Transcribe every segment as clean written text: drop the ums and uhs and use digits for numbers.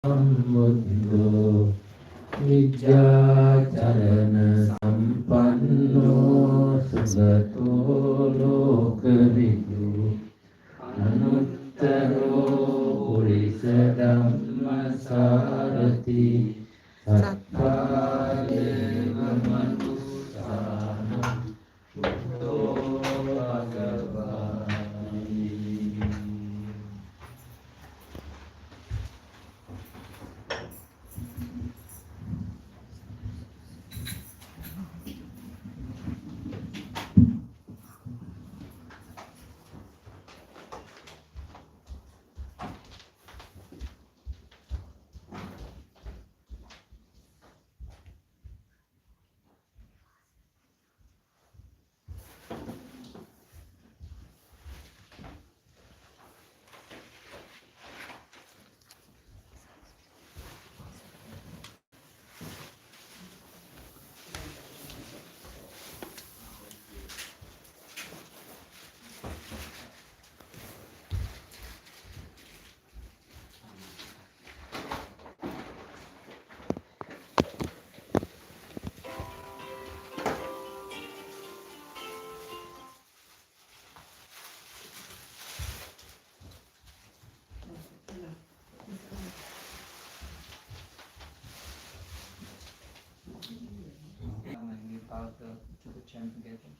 Sambuddho Vijjācarana Sampanno Sugato Lokavidu Anuttaro Purisa Dhamma Sarati Sattādeva Manusāna Buddho Bhagavāni. To the chant together.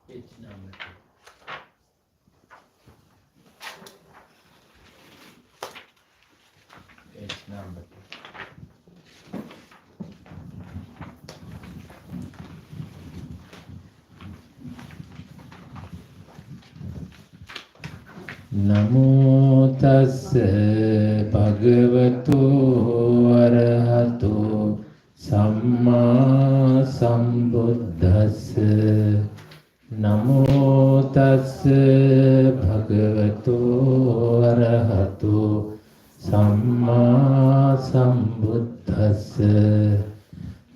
Page number 2. Page number 2. Namo tassa bhagavato arahato samma sambuddhassa. Namo tassa bhagavato arahato samma sambuddhassa.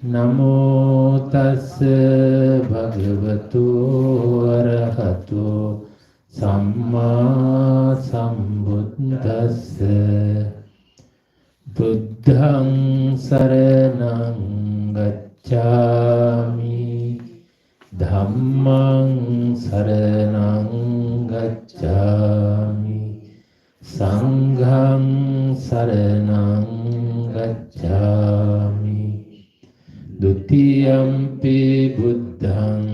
Namo tassa bhagavato arahato samma sambuddhassa. Buddhaṃ saraṇaṃ gacchāmi. Dhammaṃ saraṇaṃ gacchāmi. Saṅghaṃ saraṇaṃ gacchāmi. Dutiyampi buddhaṃ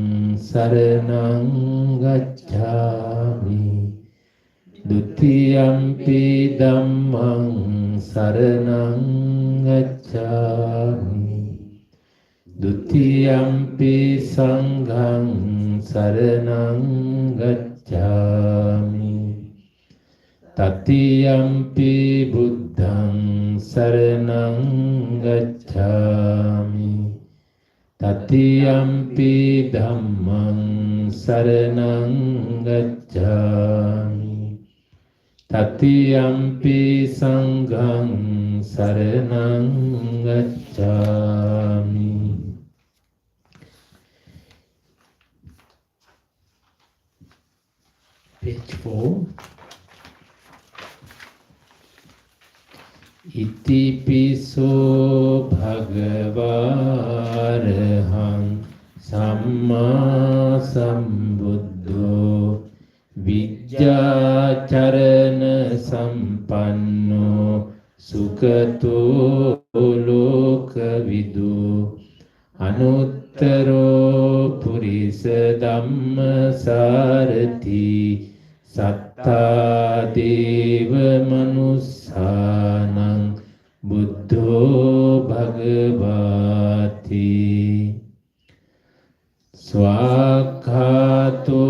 saraṇaṃ gacchāmi. Dutiyampi dhammaṃ saraṇaṃ gacchāmi. Dutiyampi saṅghaṃ saraṇaṃ gacchāmi. Tatiyampi buddhaṃ saraṇaṃ gacchāmi. Tatiyampi dhammaṃ saraṇaṃ gacchāmi. Tatiyampi saṅghaṃ saraṇaṃ gacchāmi. Page 4. Iti piso bhagavāraham samma sambuddho vijjācarana සම්පන්නෝ සුගතෝ ලෝකවිදු අනුත්තරෝ පුරිස ධම්මසාරති සත්තා දේව මනුස්සානං බුද්ධෝ භගවාති ස්වාක්ඛාතෝ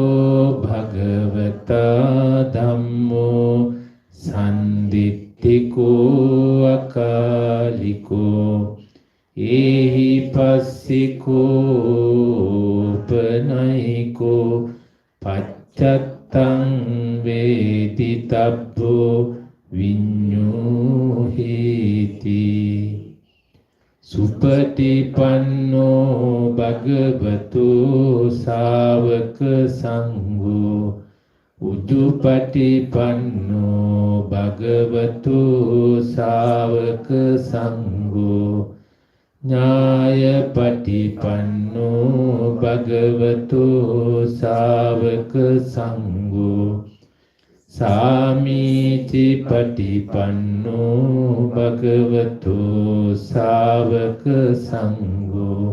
භගවතා ධම්මෝ සන්දිට්ඨිකෝ අකාලිකෝ ඒහි පස්සිකෝ පනයිකෝ පච්චත්තං වේදිතබ්බෝ විඤ්ඤෝහේති සුපටිපන්නෝ භගවතු ශාවක සංඝෝ උජුපටිපන්නෝ භගවතු ශාවක සංඝෝ ඥායපටිපන්නෝ භගවතු ශාවක සංඝෝ සාමීචි පටිපන්නෝ භගවතු ශාවක සංඝෝ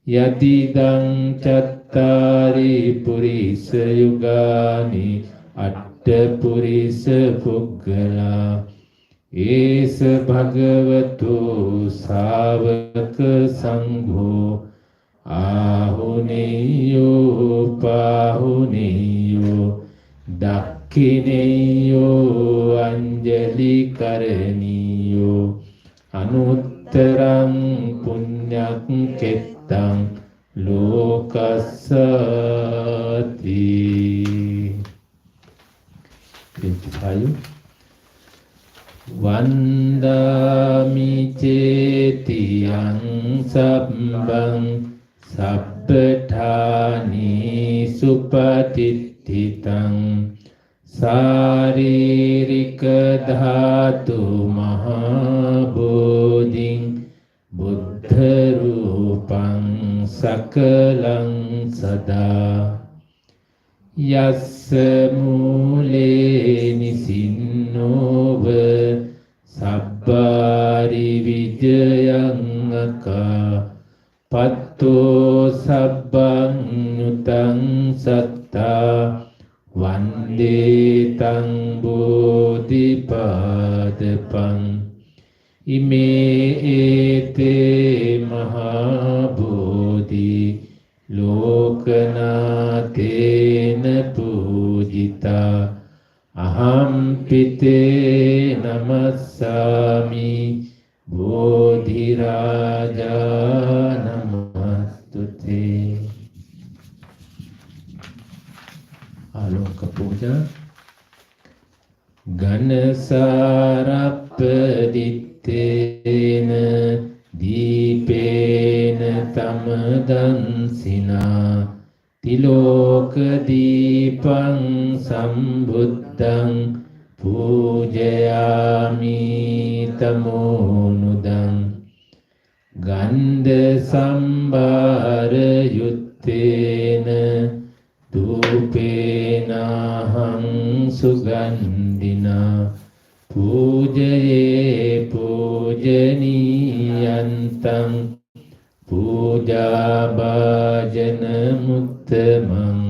යතිදං චත්තාරි පුරිස යුගානි අට්ඨ පුරිස පුග්ගලා ඒස භගවතු ශාවක සංඝෝ ආහුනේයෝ පාහුනේයෝ දක්ඛිනේයෝ අංජලි කරණීයෝ අනුත්තරං පුඤ්ඤක් කෙත්තං ලෝකස්සති. වන්දාමි චේතියං සම්බං සබ්බඨානි සුපතිට්ඨිතං සාරීරික ධාතු මහා බෝධින් බුද්ධ රූපං සකලං සදා යස්ස මූලේ නිසින්නෝව සබ්බාරි විජයං අකා පත්තෝ සබ්බං නුතං සත්තා වන්දේ තං බෝධිපාදපං ඉමේ ඒතේ මහා බෝධි ලෝකනාතේන පූජිතා අහම් පිතේ නමස්සාමි බෝධි රාජා නමස්තුතේ. ආලෝක පූජා ඝනසාරප්පදිත්තේන දීපේන තමදන්සිනා තිලෝක දීපං සම්බුද්ධං පූජයාමි තමෝනුදං ගන්ධ සම්භාර යුත්තේන ධූපේනහං සුගන්ධිනා පූජයේ පූජනීයන්තං පූජා භාජන මුත්තමං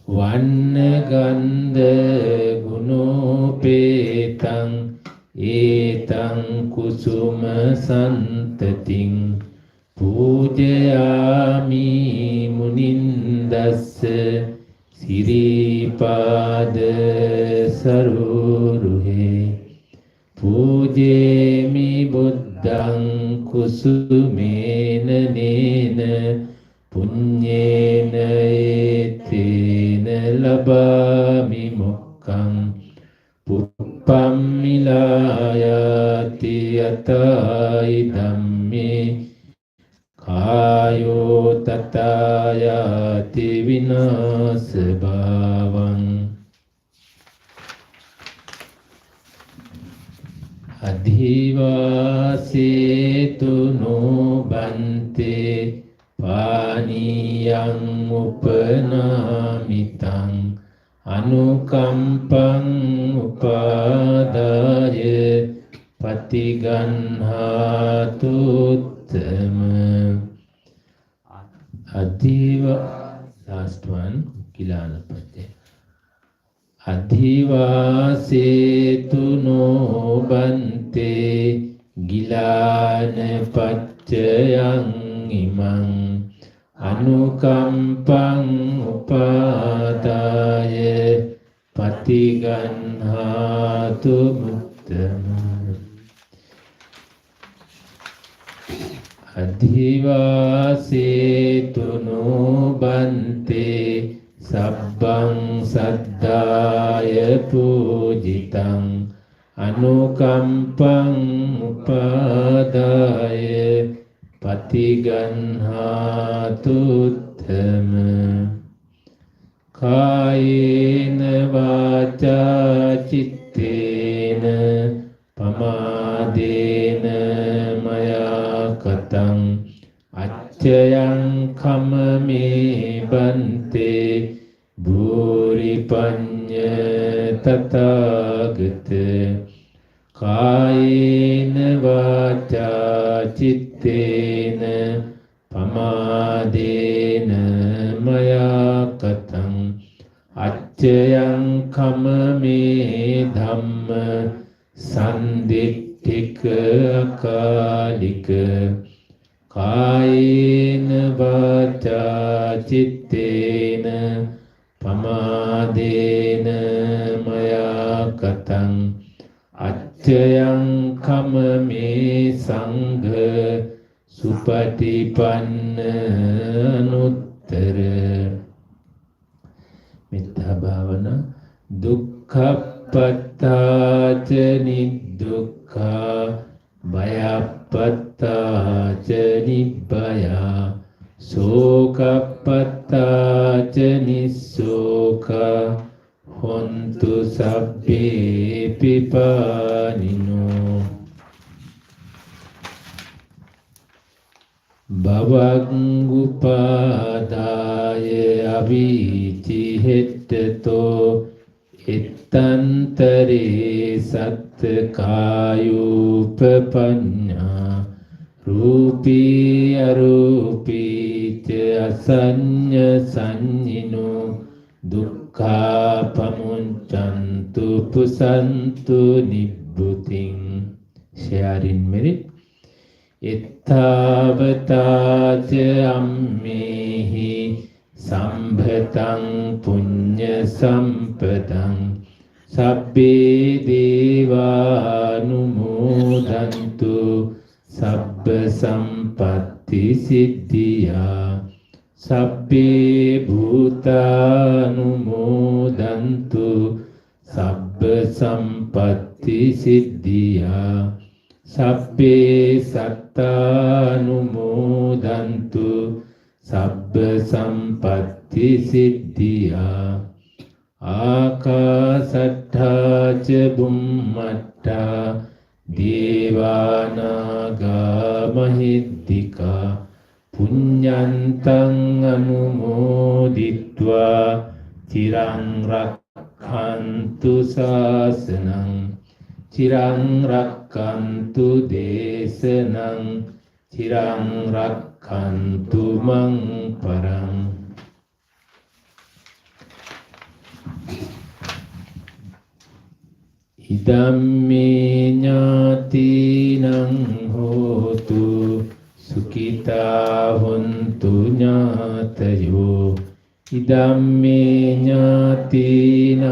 වන්න ගන්ධ ගුණෝපේතං ඒතං කුසුම සන්තතින් පූජයාමි මුනින්දස්ස සිරිපාද සරුරුහේ පූජේමි බුද්ධං කුසුමේන නේන පුඤ්ඤේන ඒතේන ලබාමි මොක්ඛං පුප්පම්මිලායති යතයි ධම්මේ කායෝ තතයති විනාශ භාවං අධිවාසේතු නොබන්තේ පානියං උපනාමිතං අනුකම්පං උපාදාය පටිගන්හාතු උත්තම අධිව last one කිලානපතේ අධිවාසේතු නොබන්තේ ගිලාන පච්චයං ඉමං අනුකම්පං උපාදාය පටිගන්හාතු මුත්තම අධිවාසේතු නොබන්තේ සබ්බං සද්ධාය පූජිතං අනුකම්පං උපාදාය පටිගන්හාතු උත්තම කායේන වාචා චිත්තේන පමාදේන මයා කතං අච්චයං කමමේ බන්තේ භූරි පඤ්ඤ තථාගත කායේන වාචා චිත්තේන පමාදේන මයා කතං අච්චයං කමමේ ධම්ම සන්දිට්ඨික අකාලික කායේන වාචා චිත්තේන පමාදේන මයා කතං අච්චයං කමමේ සංඝ සුපටිපන්න අනුත්තර මෙත්තා භාවනා දුක්ඛප්පත්තාච නිදුක්ඛා භයප්පත්තාච නිබ්බයා සෝකප්පත්තාච නිස්සෝකා හොන්තු සබ්බේ පිපානිනෝ භවං උපාදාය අවීචි හෙට්ටතෝ එත්තන්තරේ සත්කායුපපඤ්ඤා රූපී අරූපී ච අසඤ්ඤ සංඤිනෝ දුක්ඛා පමුච්ඡන්තු පුසන්තු නිබ්බුතින් sharing merit එත්තාවතාච අම්මේහි සම්භතං පුඤ්ඤ සම්පතං සබ්බේ දේවානුමෝදන්තු සබ්බ සම්පත්ති සිද්ධියා සබ්බේ භූතානුමෝදන්තු සබ්බ සම්පත්ති සිද්ධියා සබ්බේ සත්තානුමෝදන්තු සබ්බ සම්පත්ති සිද්ධියා ආකාසට්ඨා ච බුම්මට්ඨා දේවානාගා මහිද්దికා පුඤ්ඤන්තං අනුමෝදිත්වා චිරං රක්ඛන්තු ශාසනං චිරං රක්ඛන්තු දේශනං චිරං රක්ඛන්තු මං පරං ඉදම්මේ ඥාතිනං හෝතු සුඛිතා හොන්තු ඥාතයෝ ඉදම්මේ ඥාතිනං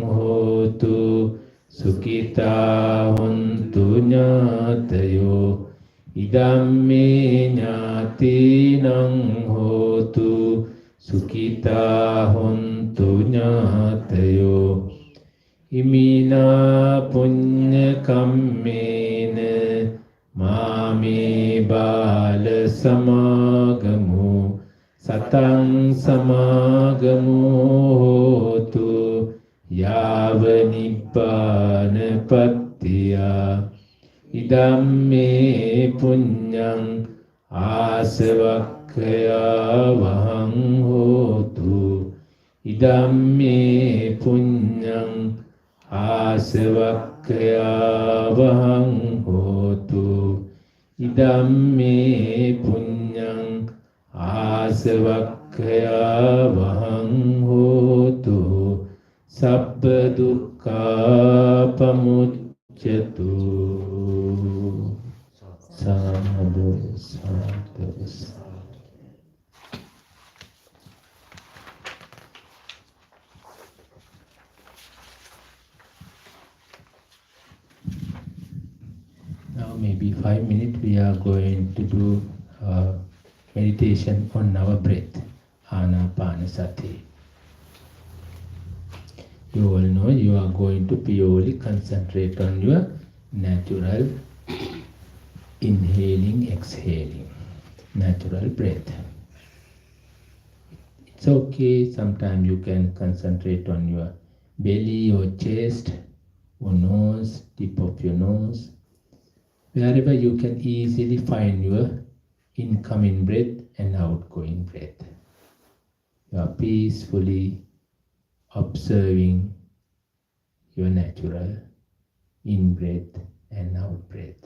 හෝතු සුඛිතා හොන්තු ඥාතයෝ ඉදම්මේ ඥාතිනං හෝතු සුඛිතා හොන්තු ඥාතයෝ ඉමිනා පුඤ්ඤ කම්මේන මාමේ බාල සමාගමෝ සතං සමාගමෝ හෝතු යාව නිබ්බානපත්තියා ඉදම්මේ පුඤ්ඤං ආසවක්ඛයා වහං හෝතු ඉදම්මේ පුඤ්ඤං ආසවක්ඛයාවහං හෝතු ඉදම්මේ පුඤ්ඤං ආසවක්ඛයාවහං හෝතු සබ්බ දුක්ඛා පමුච්ඡතු සාදු සාදු සාදු. Now maybe 5 minutes we are going to do meditation on our breath, Anapanasati. You all know you are going to purely concentrate on your natural inhaling, exhaling, natural breath. It's okay, sometimes you can concentrate on your belly or chest or nose, tip of your nose, wherever you can easily find your incoming breath and outgoing breath. You are peacefully observing your natural in-breath and out-breath.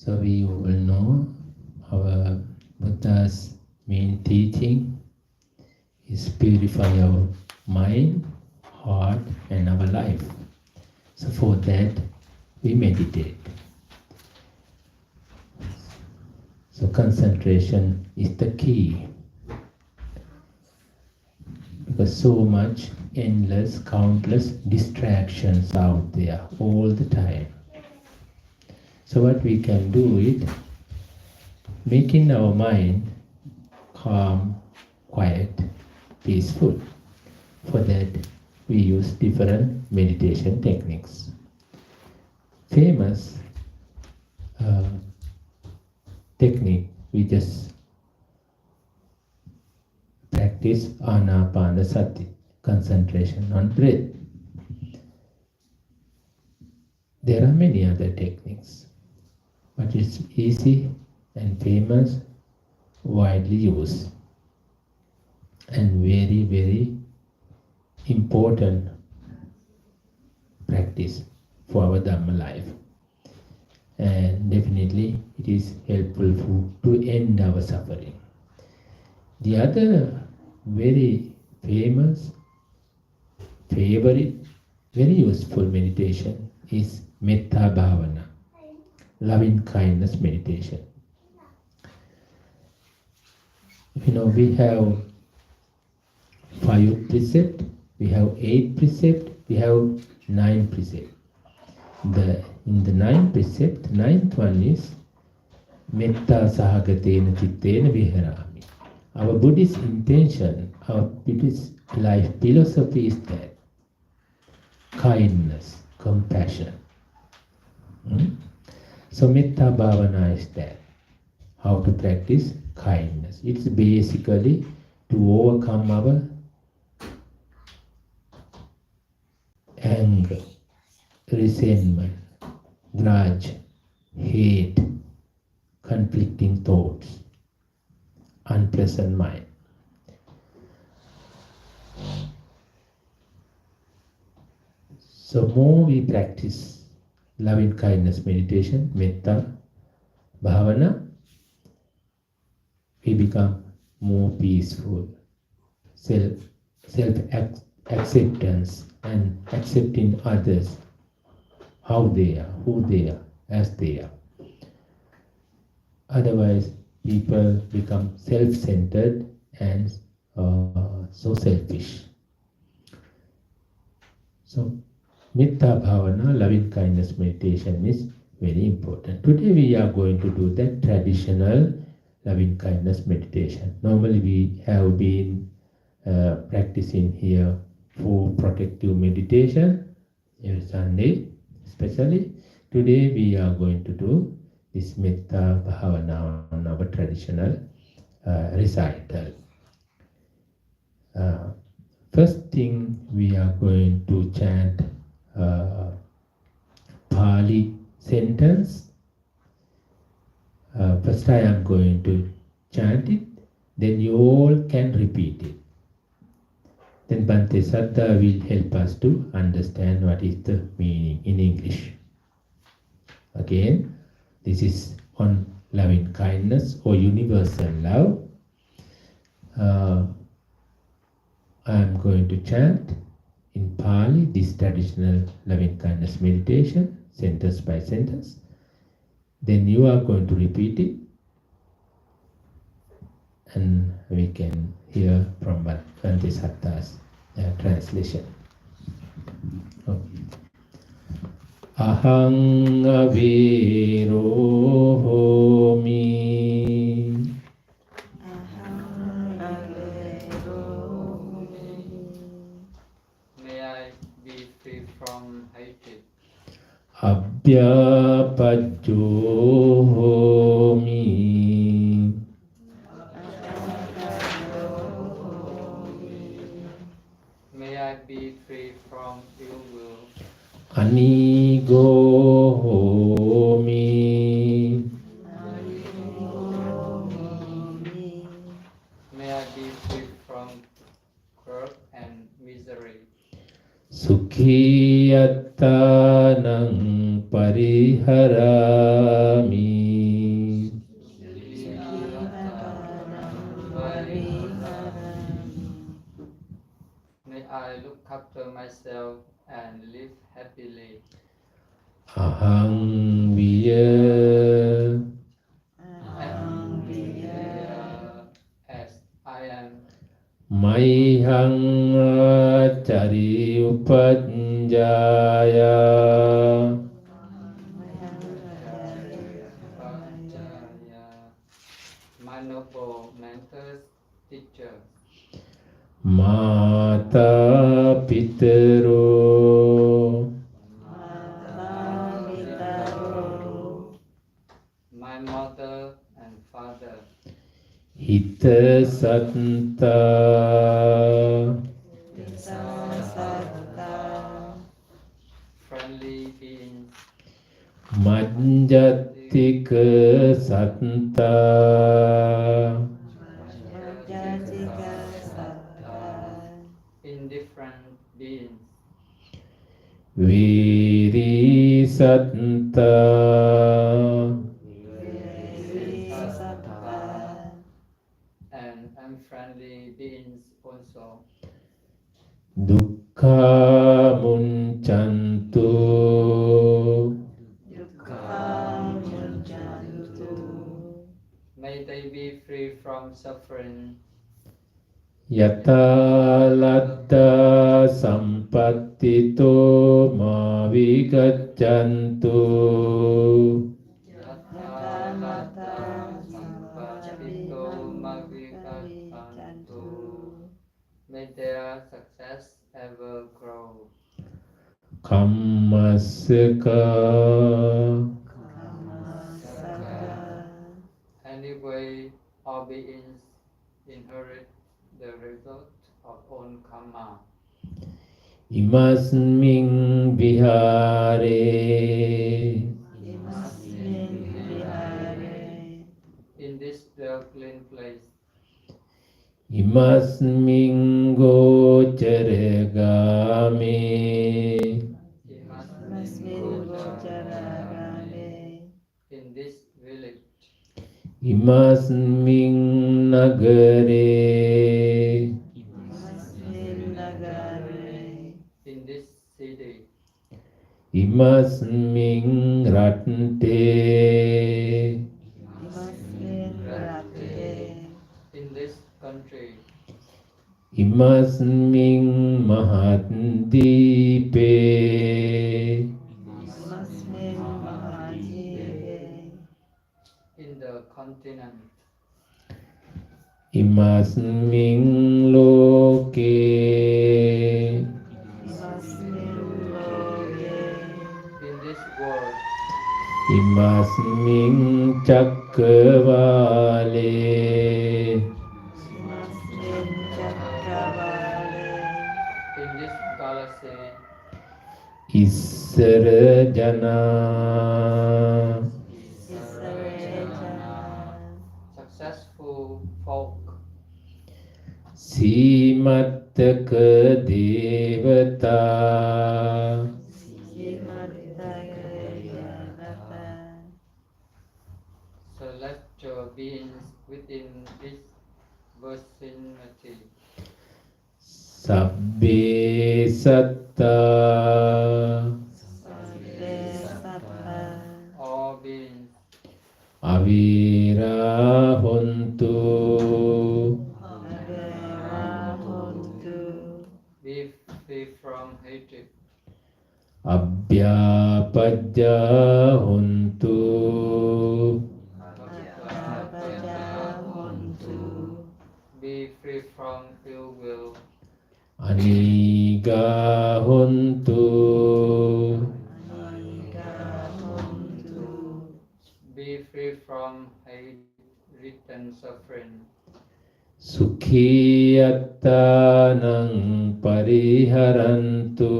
So we all know our Buddha's main teaching is purify our mind, heart, and our life. So for that, we meditate. So concentration is the key. Because so much endless, countless distractions out there all the time. So what we can do is making our mind calm, quiet, peaceful. For that, we use different meditation techniques. Famous technique, we just practice anapanasati, concentration on breath. There are many other techniques, but it's easy and famous, widely used, and very, very important practice for our Dhamma life. And definitely it is helpful to end our suffering. The other very famous, favorite, very useful meditation is Metta Bhavana, loving kindness meditation. You know, we have 5 precepts, we have 8 precepts, we have 9 precepts. In the 9 precepts, 9th one is Metta Sahagatena Chittena Viharami. Our Buddhist intention, our Buddhist life philosophy is that kindness, compassion. So Metta Bhavana is that, how to practice kindness. It's basically to overcome our anger, resentment, grudge, hate, conflicting thoughts, unpleasant mind. So more we practice loving kindness meditation, metta, bhavana, we become more peaceful, self-acceptance and accepting others, how they are, who they are, as they are. Otherwise, people become self-centered and so selfish. So, Metta Bhavana, loving kindness meditation is very important. Today we are going to do that traditional loving kindness meditation. Normally we have been practicing here for protective meditation every Sunday, especially. Today we are going to do this Metta Bhavana on our traditional recital. First thing, we are going to chant Pali sentence. First I am going to chant it, then you all can repeat it. Then Bhante Saddha will help us to understand what is the meaning in English. Again, this is on loving kindness or universal love. I am going to chant in Pali this traditional loving kindness meditation, sentence by sentence. Then you are going to repeat it, and we can hear from Bhante Saddha's translation. Okay. Ahang aviro homi. May I be free from hatred. Abhyapajjo homi. May I be free from ill will. Anigo homi. May I be free from growth and misery. Sukhiyattanang pariharami. May I look after myself and live happily. Aham Viya And as I am Maihang Cari Upajjaya my noble mentors, teachers, Mata Pitaro my mother and father, Hita Satta friendly beings, Manjatika Satta indifferent beings, Viri Satta and unfriendly beings also. Dukkha Munchantu May they be free from suffering. Yata Laddha Sampattito Ma Vigaccantu May their success ever grow. Kammasaka Anyway, all beings inherit the result of own karma. Imasming Vihare In this dwelling place, Imasming Gocharegame in this village, Imasming Nagare in this city, Imasming Ratte in this country, Imasming Mahatdipe in the continent, Imasming Loke in this world, Imasming Cakkavale in this galaxy, Issara Jana successful folk, Simattaka Devata celestial beings within this vicinity, Sabbe Satta all beings Avira Hontu be free from hatred, Abhyapajja Hontu be free from ill will, Aniga Hontu be free from hate, written suffering, Sukhiyattanang Pariharantu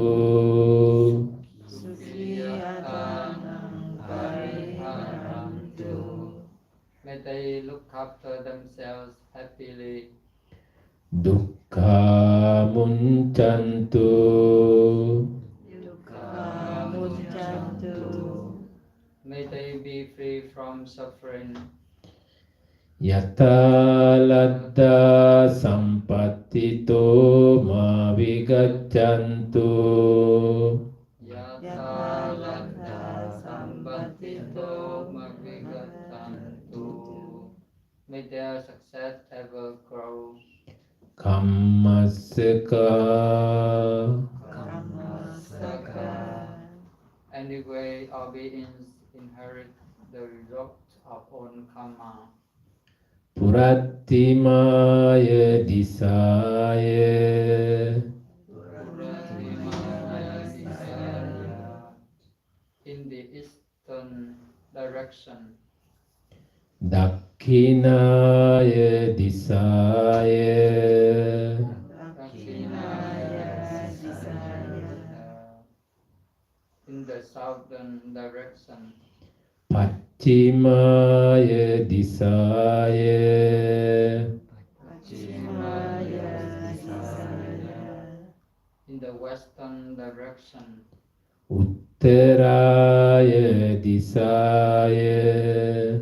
may they look after themselves happily, Dukkha Munchantu may they be free from suffering, Yata Laddha Sampattito Ma Vigaccantu gaccantu. Yatha lantha sambandito magvigattantu. May their success ever grow. Kammasaka. Anyway, our beings inherit the result of own karma. Purattimaya disaya. In the eastern direction, Dakhinaya disaya. in the southern direction, Paccimaya disaya. in the western direction, Uttaraya disaya.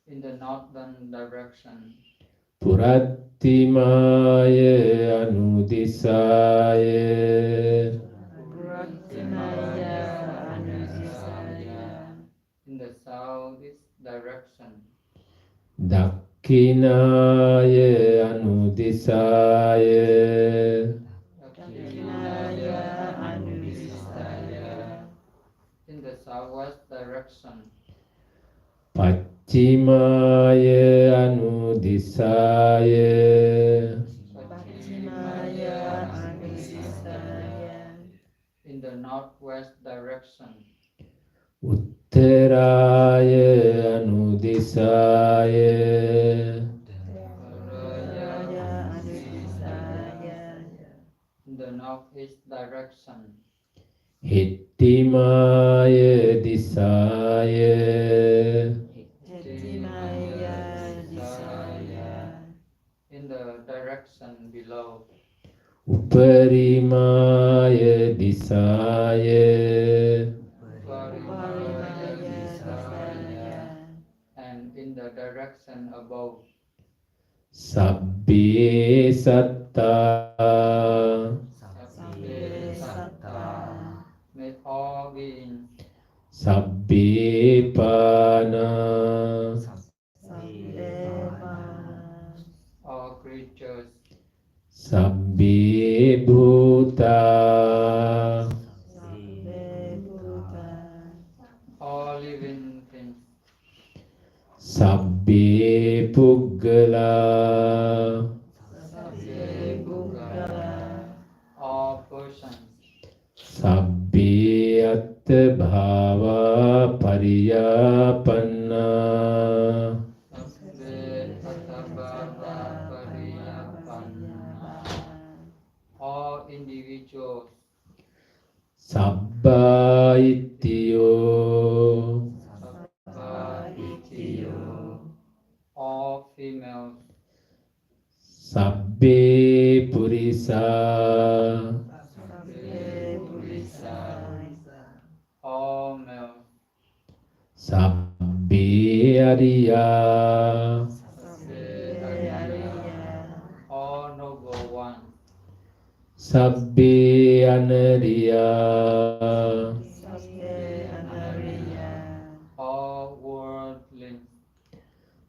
in the northern direction, Purattimaya anudisaya. in the southeast direction, Dakhinaya anudisaya. in the southwest direction, Paccimaya anudisaya. in the northwest direction, Uttaraya anudisaya. in the northeast direction, Hittimaya disaya. in the direction below, Uparimaya disaya. and in the direction above, Sabbe satta. may all beings, Sabbe pana. all creatures, Sabbe bhuta. all living things, Sabbe puggala. all persons, Sabbe atthabhava pariyapanna. all individuals, Sabba ittiyo. all females, Sabbe purisa. all males, Sabbe ariya. all noble ones, Sabbe anariya. all worldlings,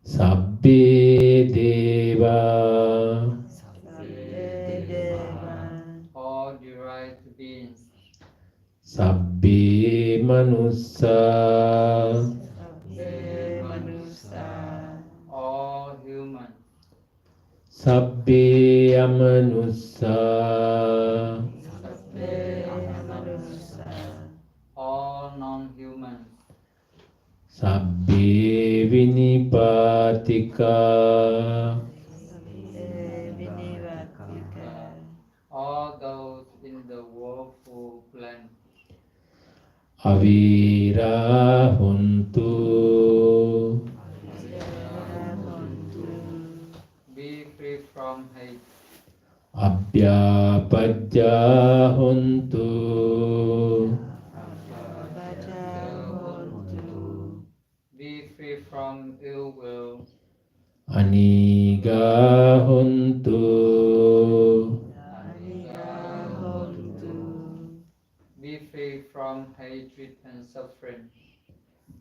Sabbe deva. all derived beings, Sabbe manussa. all humans, Sabbe amanussa. all non-humans, Sabbe vinipatika. all those in the woeful plan, Avira hontu. be free from hate, Abhyapajja hontu. be free from ill will, Anigattantu. Aniga hontu. Be free from hatred and suffering.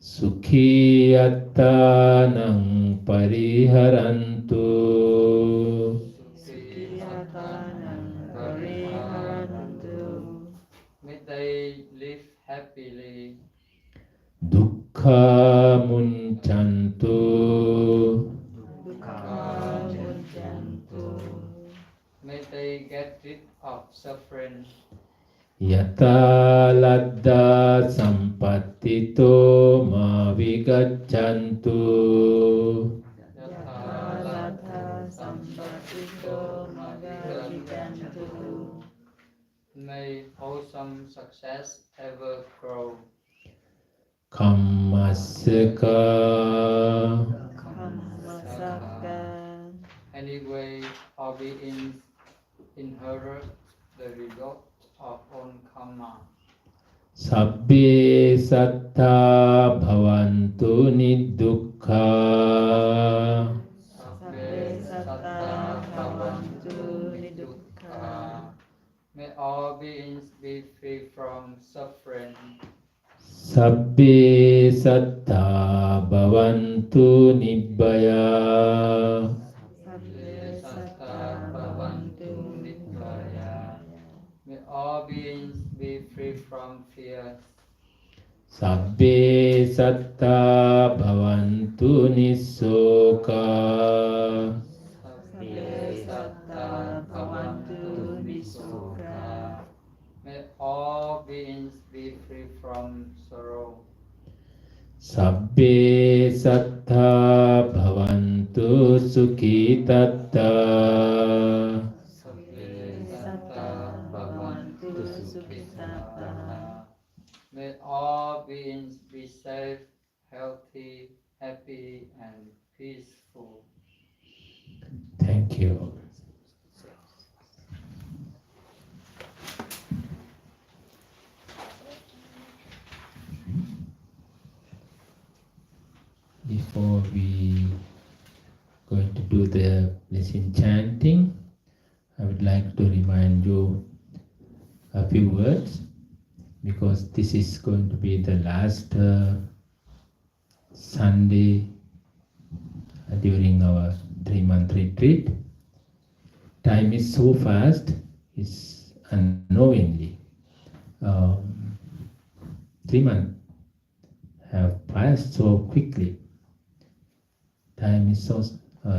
Sukhi attanang pariharantu. May they live happily. Dukkha munchantu. May they get rid of suffering. Yata ladda sampattito ma vigaccantu. May wholesome success ever grow. Kammasaka. Anyway, our beings inherit the result of own karma. Sabbe satta bhavantu nidukkha. May all beings be free from suffering. Sabbe satta bhavantu nibbaya. May all beings be free from fear. Sabbe satta bhavantu nissoka. May all beings be free from sorrow. Sabbe satta bhavantu sukhitatta. May all beings be safe, healthy, happy, and peaceful. Thank you. Before we going to do the blessing chanting, I would like to remind you a few words, because this is going to be the last Sunday during our 3-month retreat. Time is so fast, it's unknowingly. 3 months have passed so quickly. Time is so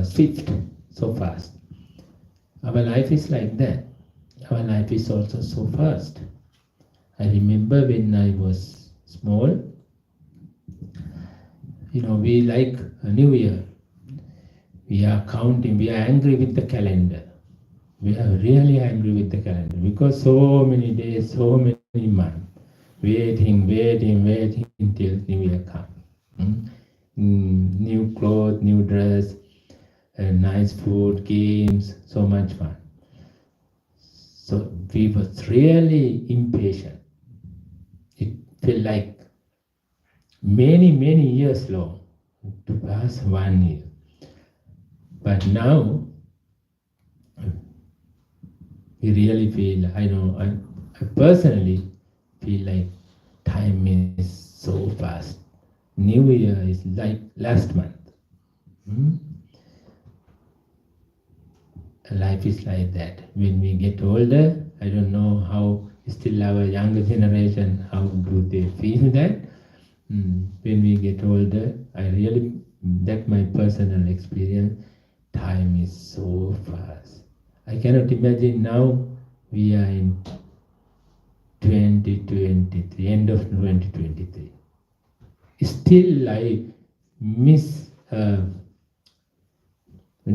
swift, so fast. Our life is like that. Our life is also so fast. I remember when I was small, we like a New Year. We are counting, we are angry with the calendar. We are really angry with the calendar because so many days, so many months, waiting till New Year comes. New clothes, new dress, nice food, games, so much fun. So we were really impatient. It felt like many years long to pass 1 year. But now we really feel, I personally feel like time is so fast. New Year is like last month. Life is like that. When we get older, I don't know how still our younger generation, how do they feel that? When we get older, that's my personal experience, time is so fast. I cannot imagine now we are in 2023, end of 2023. Still I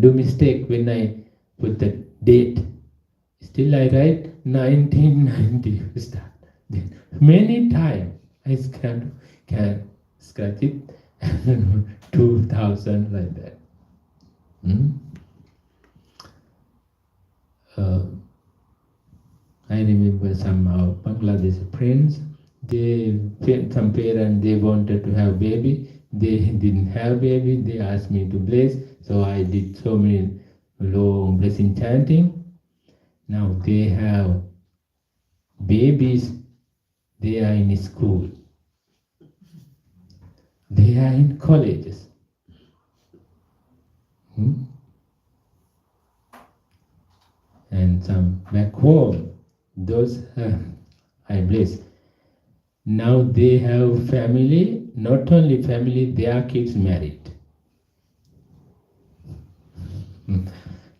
do mistake when I put the date. Still I write 1990 start. Then many times I can scratch it 2000 like that. I remember some Bangladeshi friends, some parents, they wanted to have baby, they didn't have baby, they asked me to bless, so I did so many long blessing chanting. Now they have babies, they are in school, they are in colleges. And some back home, those I bless. Now they have family, not only family, their kids married.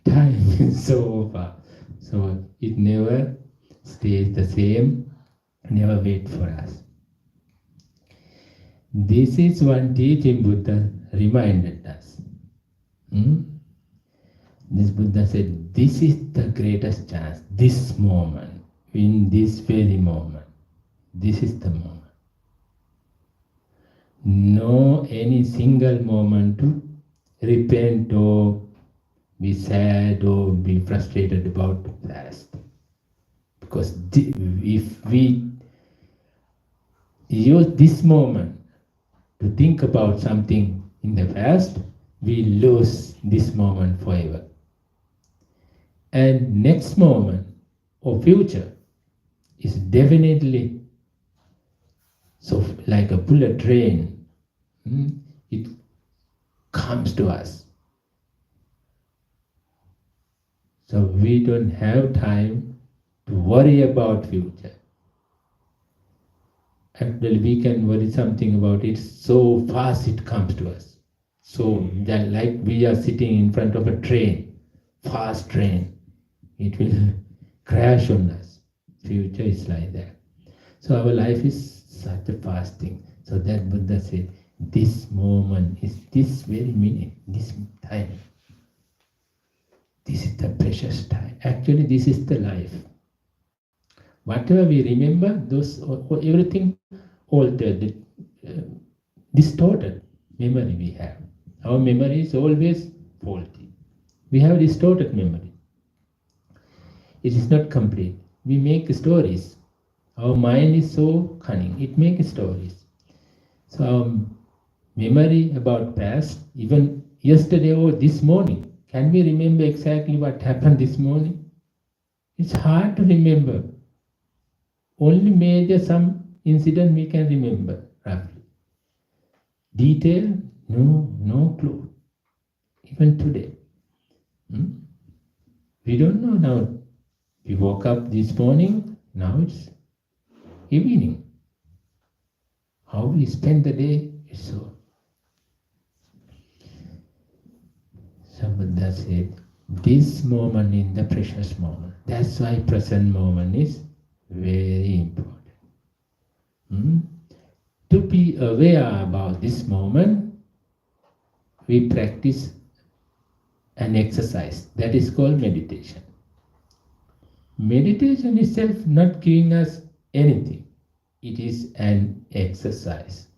Time is so over. So it never stays the same, never wait for us. This is one teaching Buddha reminded us. This Buddha said, this is the greatest chance, this moment, in this very moment. This is the moment. No any single moment to repent or be sad or be frustrated about the past. Because if we use this moment to think about something in the past, we lose this moment forever. And next moment or future is definitely so like a bullet train. It comes to us. So we don't have time to worry about future. Actually, we can worry something about it so fast it comes to us. So that like we are sitting in front of a train, fast train, it will crash on us. Future is like that. So our life is such a fast thing. So that Buddha said, this moment is this very minute, this time. This is the precious time. Actually, this is the life. Whatever we remember, those everything altered, distorted memory we have. Our memory is always faulty. We have distorted memory. It is not complete. We make stories. Our mind is so cunning. It makes stories. So our memory about past, even yesterday or this morning, can we remember exactly what happened this morning? It's hard to remember. Only major some incident we can remember roughly. Detail, no clue. Even today. We don't know now. We woke up this morning, now it's evening. How we spend the day is so. So Buddha said, this moment is the precious moment. That's why present moment is very important. To be aware about this moment, we practice an exercise that is called meditation. Meditation itself not giving us anything. It is an exercise.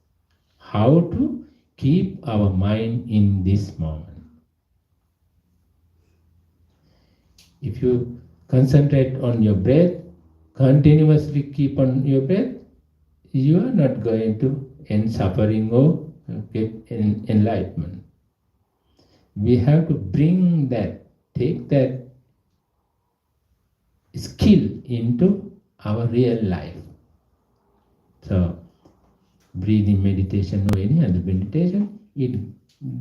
How to keep our mind in this moment. If you concentrate on your breath, continuously keep on your breath, you are not going to end suffering or get enlightenment. We have to bring that, take that skill into our real life. So, breathing meditation or any other meditation, it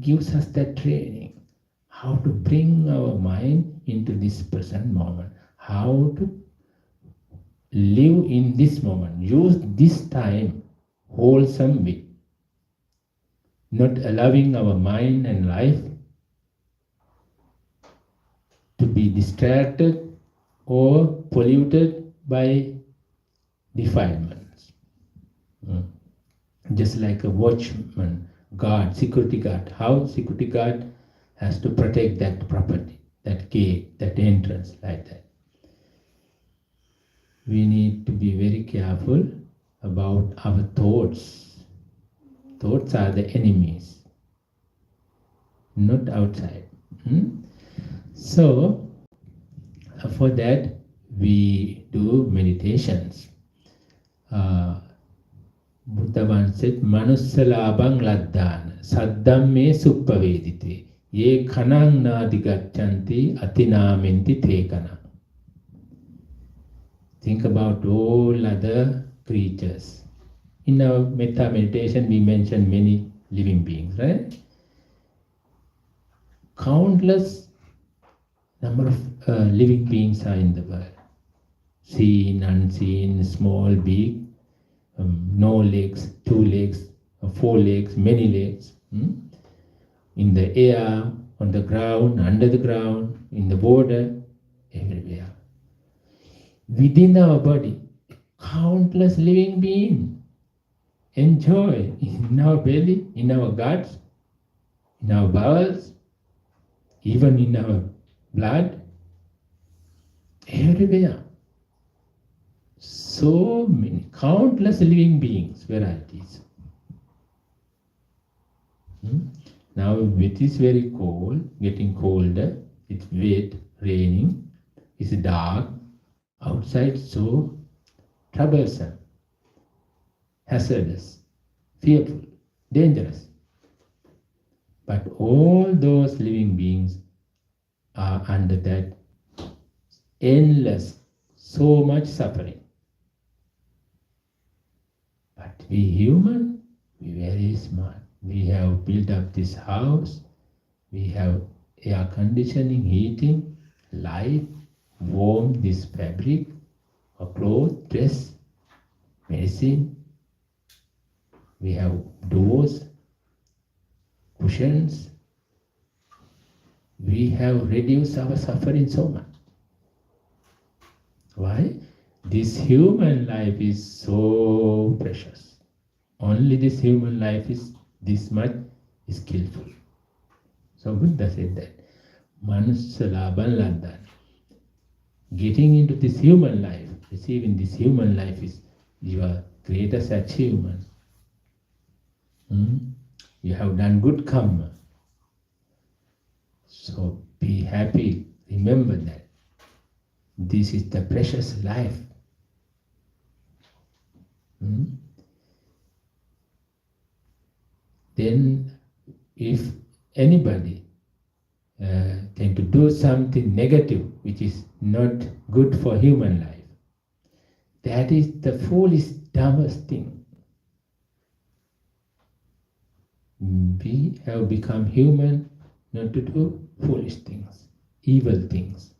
gives us that training. How to bring our mind into this present moment. How to live in this moment. Use this time wholesomely. Not allowing our mind and life to be distracted or polluted by defilements. Just like a watchman, guard, security guard. How security guard has to protect that property, that gate, that entrance, like that. We need to be very careful about our thoughts. Thoughts are the enemies, not outside. So, for that, we do meditations. Buddha once said, Manussalabang laddhana, saddhamme suppavedite, Ye kanang nadi gacchanti atinamenti te kanang. Think about all other creatures. In our metta meditation, we mentioned many living beings, right? Countless number of living beings are in the world. Seen, unseen, small, big, no legs, 2 legs, 4 legs, many legs. In the air, on the ground, under the ground, in the water, everywhere. Within our body, countless living beings enjoy in our belly, in our guts, in our bowels, even in our blood, everywhere. So many, countless living beings, varieties. Now it is very cold, getting colder, it's wet, raining, it's dark, outside so troublesome, hazardous, fearful, dangerous. But all those living beings are under that endless, so much suffering. But we human, we very smart. We have built up this house, we have air conditioning, heating, light, warm this fabric, or clothes, dress, medicine. We have doors, cushions. We have reduced our suffering so much. Why? This human life is so precious. Only this human life is this much skillful. So Buddha said that. Manussa laban landan. Getting into this human life, receiving this human life is your greatest achievement. You have done good karma. So be happy. Remember that. This is the precious life. Then if anybody tend to do something negative which is not good for human life, that is the foolish, dumbest thing. We have become human not to do foolish things, evil things,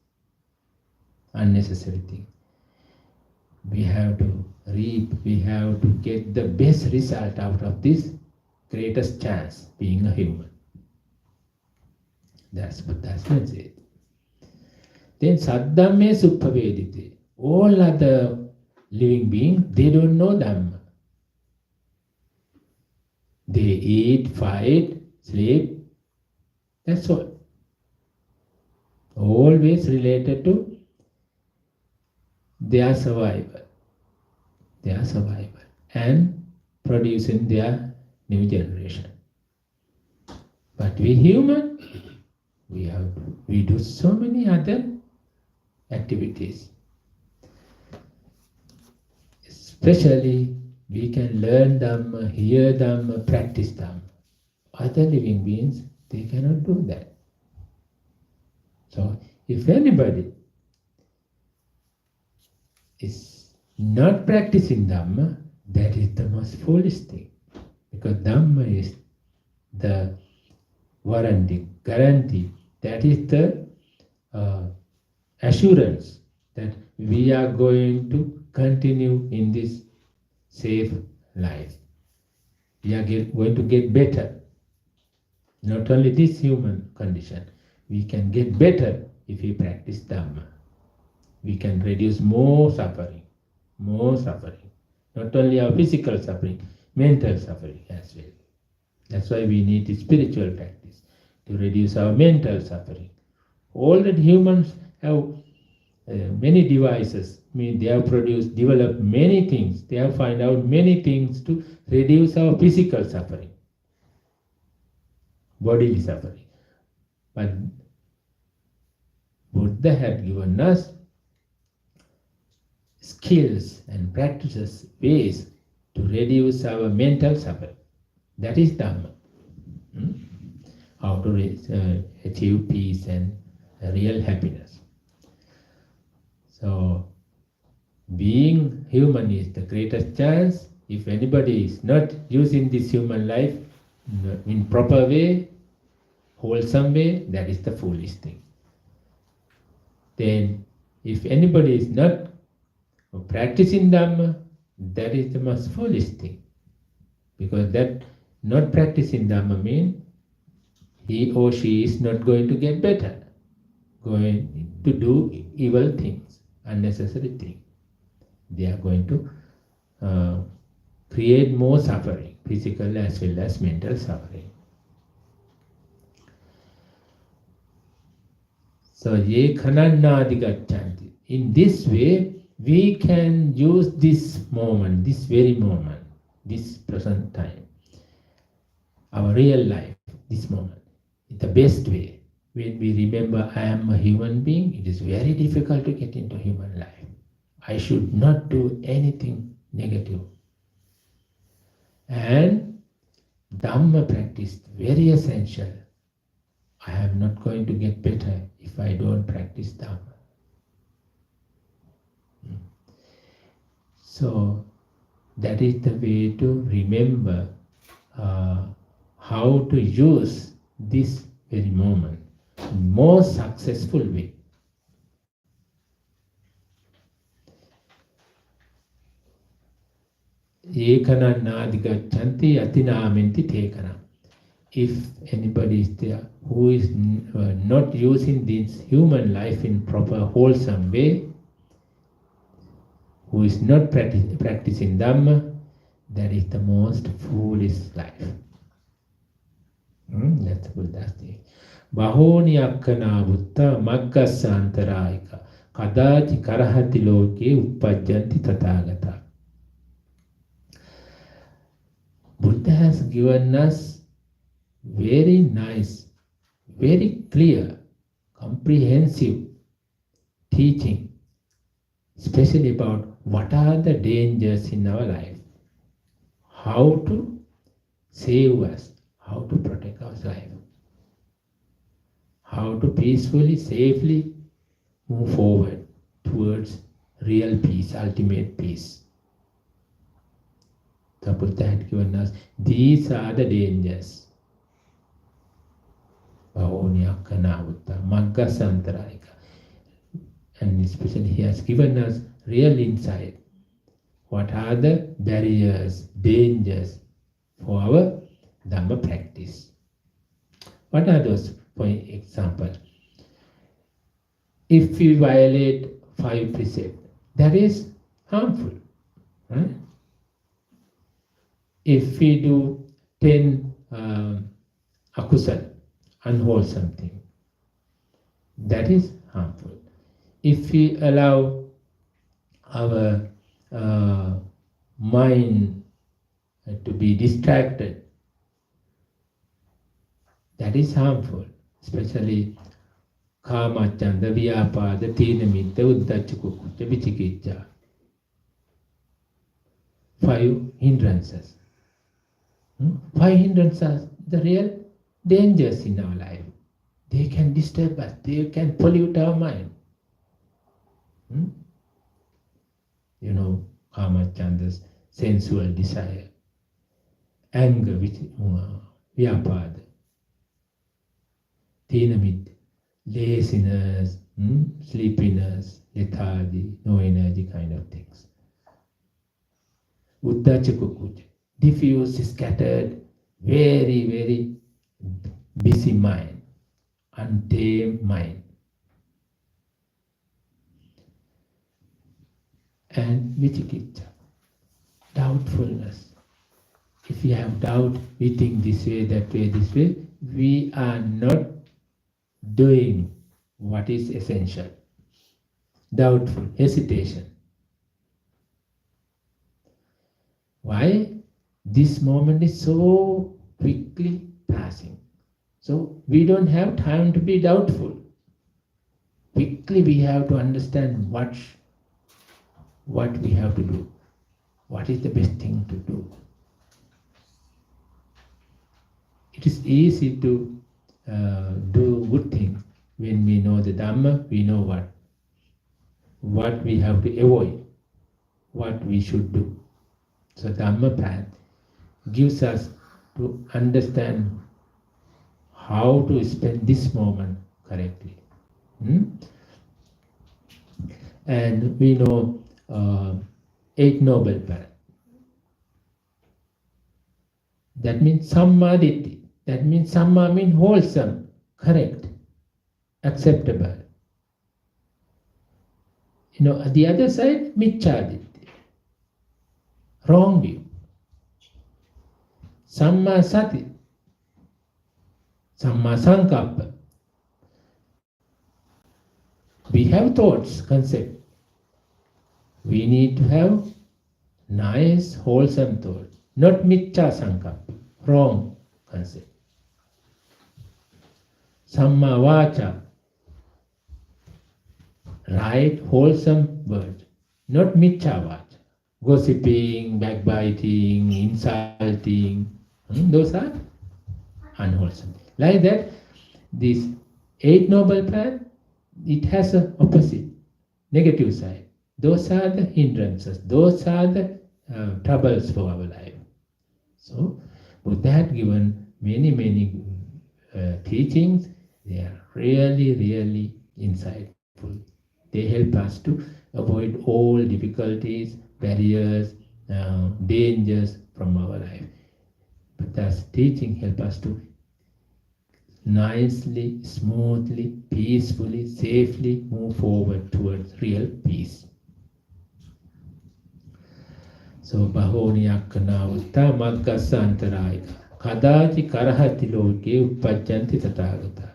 unnecessary things. We have to reap, we have to get the best result out of this greatest chance, being a human. That's what Buddha's message. Then Saddhamme Suppavedite. All other living beings, they don't know Dhamma. They eat, fight, sleep. That's all. Always related to their survival. Their survival. And producing their new generation. But we human, we do so many other activities. Especially we can learn Dhamma, hear Dhamma, practice Dhamma. Other living beings, they cannot do that. So if anybody is not practicing Dhamma, that is the most foolish thing. Because Dhamma is the warranty, guarantee, that is the assurance that we are going to continue in this safe life. We are going to get better. Not only this human condition, we can get better if we practice Dhamma. We can reduce more suffering. Not only our physical suffering, mental suffering as well. That's why we need spiritual practice to reduce our mental suffering. All that humans have many devices. They have developed many things. They have found out many things to reduce our physical suffering, bodily suffering. But Buddha had given us skills and practices, ways to reduce our mental suffering. That is Dhamma. how to achieve peace and real happiness. So being human is the greatest chance. If anybody is not using this human life in proper way, wholesome way, that is the foolish thing. Then if anybody is not practicing Dhamma, that is the most foolish thing. Because that not practicing Dhamma means he or she is not going to get better, going to do evil things, unnecessary things. They are going to create more suffering, physical as well as mental suffering. So, ye khanannadi gacchanti. In this way, we can use this moment, this very moment, this present time, our real life, this moment, in the best way. When we remember I am a human being, it is very difficult to get into human life. I should not do anything negative. And Dhamma practice, very essential. I am not going to get better if I don't practice Dhamma. So that is the way to remember how to use this very moment in more successful way. Ekana nadigachanti atinamenti tekana. If anybody is there who is not using this human life in proper wholesome way, who is not practicing Dhamma, that is the most foolish life. That's the Buddha's thing. Bahoni akkana butta maggasantarayika kadachi karahati loke uppajjanti tathagata. Buddha has given us very nice, very clear, comprehensive teaching, especially about what are the dangers in our life, how to save us, how to protect our life, how to peacefully, safely move forward towards real peace, ultimate peace. The Buddha had given us, these are the dangers. And especially he has given us real insight. What are the barriers, dangers for our Dhamma practice? What are those? For example, if we violate 5 precepts, that is harmful. Right? If we do 10 akusal, unwholesome thing, that is harmful. If we allow our mind to be distracted, that is harmful. Especially kama, chanda, vyapada, tina, mitta, uddhacca, kukkutta, vicikicca. 5 hindrances. 5 hindrances are the real dangers in our life. They can disturb us, they can pollute our mind. You know, kama, chandas, sensual desire, anger, vyapada, tina, mitta, laziness, sleepiness, lethargy, no energy kind of things. Uddhacca, kukkutta, diffuse, scattered, very, very busy mind, untamed mind. And vicikicca, doubtfulness. If we have doubt, we think this way, that way, this way, we are not doing what is essential. Doubtful, hesitation. Why? This moment is so quickly passing. So we don't have time to be doubtful. Quickly we have to understand what we have to do. What is the best thing to do? It is easy to do good things. When we know the Dhamma, we know what we have to avoid, what we should do. So Dhamma path gives us to understand how to spend this moment correctly. Hmm? And we know Eight Noble Path. That means Sammaditi. That means Samma means wholesome, correct, acceptable. The other side, Micchaditi, wrong view. Samma Sati, Samma Sankappa. We have thoughts, concept. We need to have nice, wholesome thought, not Miccha Sankappa, wrong concept. Samma Vacha, right, wholesome word, not Miccha Vacha. Gossiping, backbiting, insulting, those are unwholesome. Like that, this Eight Noble Path, it has an opposite, negative side. Those are the hindrances, those are the troubles for our life. So, Buddha had given many teachings. They are really, really insightful. They help us to avoid all difficulties, barriers, dangers from our life. Buddha's teaching help us to nicely, smoothly, peacefully, safely move forward towards real peace. So Bahoniyakkana Utta Maggasantarayika Kadachi Karahati Loke Uppajjanti Tathagata.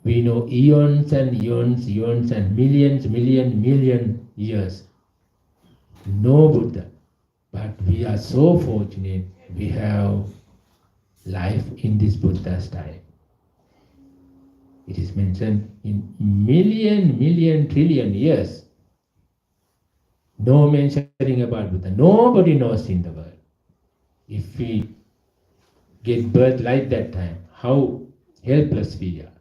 We know eons and eons and million years. No Buddha. But we are so fortunate we have life in this Buddha's time. It is mentioned in million, trillion years. No mentioning about Buddha. Nobody knows in the world. If we get birth like that time, how helpless we are.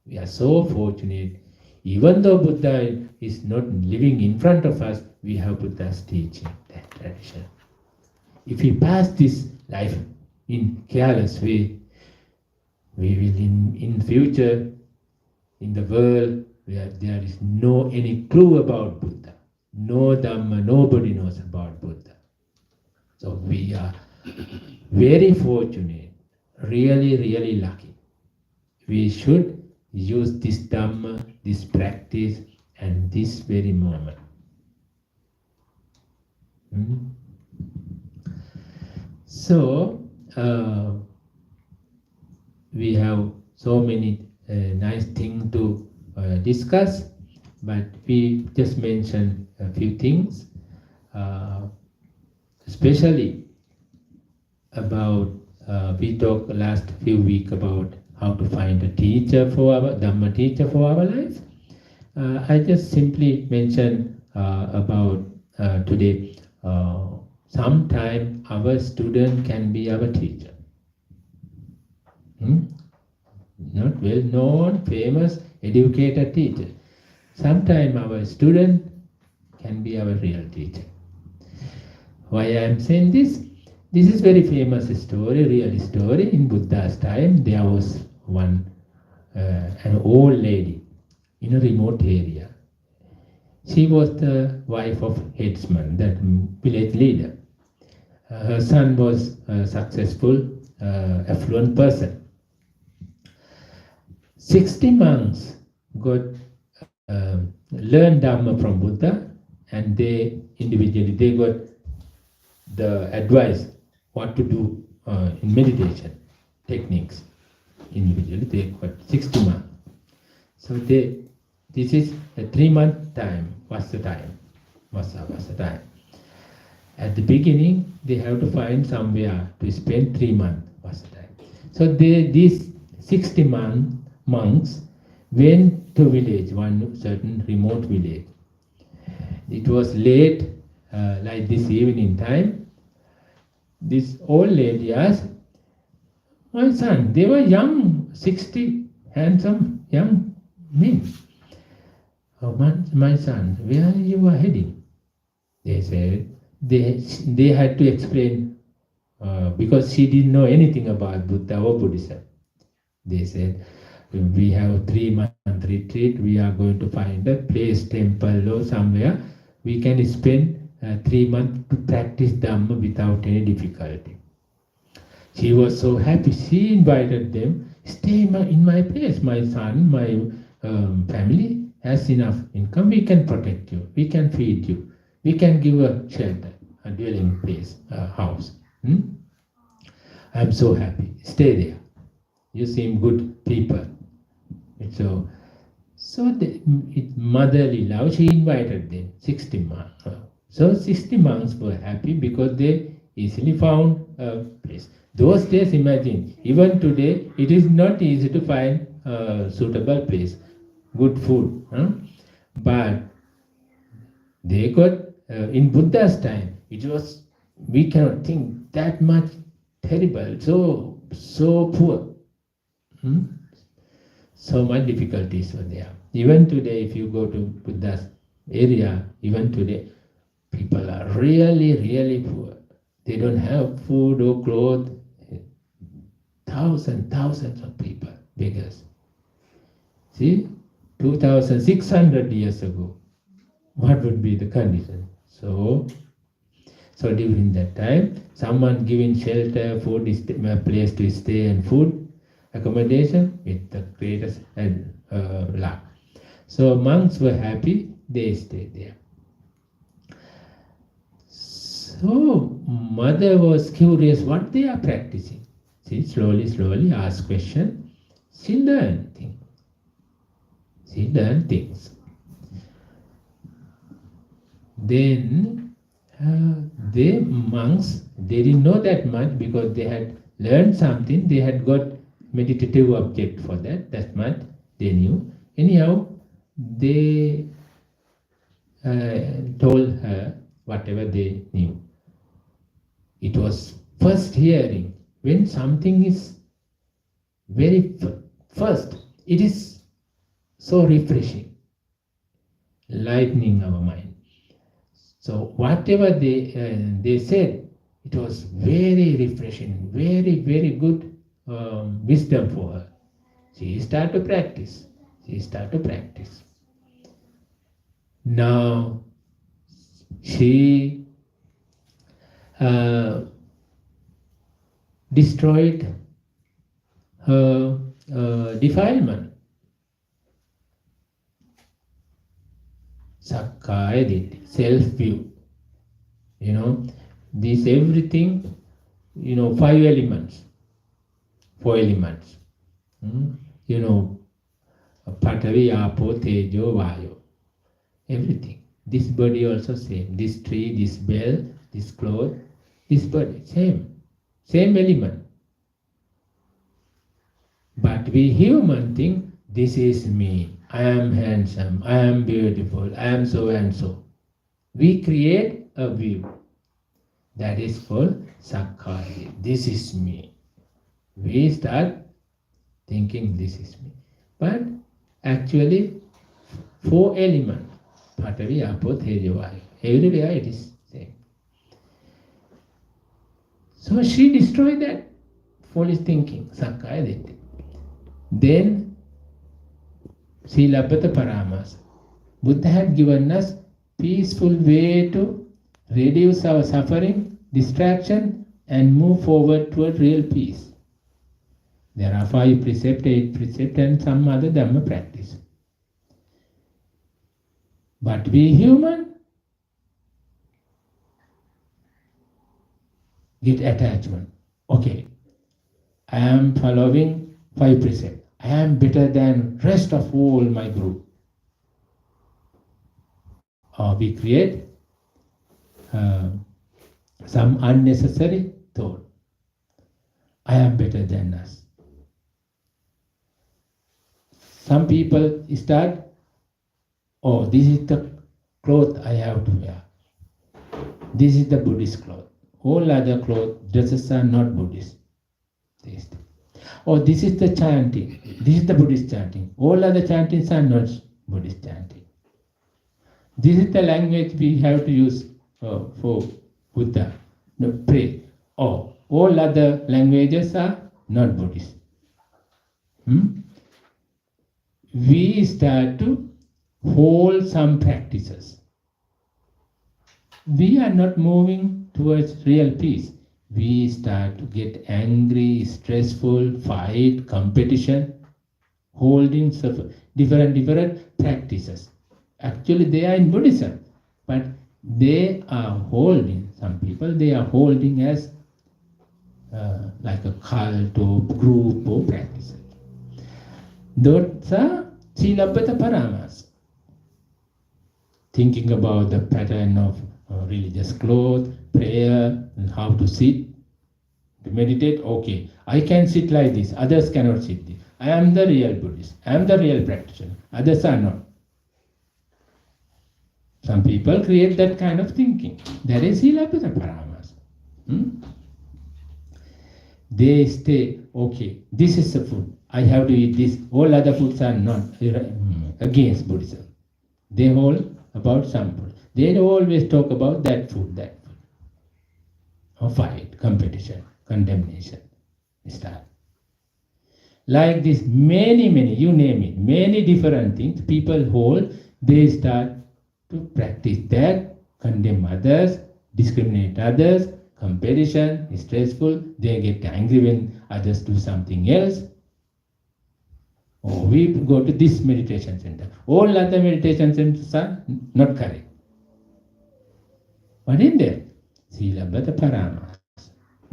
We are so fortunate. Even though Buddha is not living in front of us, we have Buddha's teaching, that tradition. If we pass this life in careless way, we will in future, in the world where there is no any clue about Buddha, no Dhamma, nobody knows about Buddha. So we are very fortunate, really lucky. We should use this Dhamma, this practice, and this very moment. So, we have so many nice things to discuss, but we just mentioned a few things, especially about, we talked last few weeks about how to find a teacher for our, Dhamma teacher for our life. I just simply mentioned about today, sometime our student can be our teacher. Not well-known, famous, educated teacher. Sometime our student can be our real teacher. Why I am saying this? This is very famous story, real story. In Buddha's time, there was an old lady in a remote area. She was the wife of headsman, that village leader. Her son was a successful, affluent person. 60 monks learned Dhamma from Buddha, and they got the advice what to do in meditation techniques. Individually, they got 60 months. So this is a 3-month time. Was the time. At the beginning, they have to find somewhere to spend 3 months. Was the time. So these 60 monks went to village, one certain remote village. It was late, like this evening time. This old lady asked, My son, they were young, 60, handsome young men. Oh, my son, where you are heading? They said, they had to explain because she didn't know anything about Buddha or Buddhism. They said, we have 3-month retreat, we are going to find a place, temple or somewhere. We can spend 3 months to practice Dhamma without any difficulty. She was so happy. She invited them, stay in my place. My son, my family has enough income. We can protect you. We can feed you. We can give a shelter, a dwelling place, a house. I'm so happy. Stay there. You seem good people. So motherly love, she invited them, 60 monks. So 60 monks were happy because they easily found a place. Those days, imagine, even today, it is not easy to find a suitable place, good food. But they got, in Buddha's time, it was, we cannot think that much terrible, so poor. So much difficulties were there. Even today, if you go to Buddha's area, even today, people are really, really poor. They don't have food or clothes. Thousands of people, beggars. See, 2,600 years ago, what would be the condition? So during that time, someone giving shelter, food, a place to stay and food, accommodation with the greatest luck. So monks were happy, they stayed there. So mother was curious what they are practicing. She slowly asked question. She learned things. Then the monks, they didn't know that much because they had learned something. They had got meditative object for that much they knew. Anyhow, they told her whatever they knew. It was first hearing. When something is very first, it is so refreshing, lightening our mind. So whatever they said, it was very refreshing, very good wisdom for her. She started to practice. Now she destroyed her defilement. Sakkaya Ditti, self-view. This everything, 5 elements, 4 elements. Patavi, Apo, Tejo, Vayo. Everything. This body also same. This tree, this bell, this cloth, this body, same element. But we human think, this is me. I am handsome. I am beautiful. I am so and so. We create a view. That is called Sakkaya. This is me. We start thinking this is me. But actually, 4 elements. Patavi, Apo, Tejo, Vayu. Everywhere it is same. So she destroyed that foolish thinking, Sakkaya Ditti. Then, Silabhata Paramas. Buddha had given us peaceful way to reduce our suffering, distraction, and move forward toward real peace. There are 5 precepts, 8 precepts, and some other Dhamma practice. But we human get attachment. Okay, I am following 5 precepts. I am better than rest of all my group. Or we create some unnecessary thought. I am better than us. Some people start, oh, this is the cloth I have to wear. This is the Buddhist cloth. All other clothes, dresses are not Buddhist. Or this is the chanting. This is the Buddhist chanting. All other chantings are not Buddhist chanting. This is the language we have to use for Buddha. No, pray. Or all other languages are not Buddhist. We start to hold some practices. We are not moving towards real peace. We start to get angry, stressful, fight, competition, holding different practices. Actually, they are in Buddhism, but they are holding, some people, they are holding as like a cult or group or practices. Those are Silabbata Paramas. Thinking about the pattern of religious clothes, prayer, and how to sit, to meditate. Okay, I can sit like this, others cannot sit this. I am the real Buddhist, I am the real practitioner, others are not. Some people create that kind of thinking. That is Silabbata Paramas. They stay, okay, this is the food, I have to eat this, all other foods are not against Buddhism. They hold about some food. They always talk about that food. Or fight, competition, condemnation. Start. Like this, many, you name it, many different things people hold, they start to practice that, condemn others, discriminate others, competition is stressful, they get angry when others do something else. Or we go to this meditation center. All other meditation centers are not correct. What in there? Silabbata Paramas.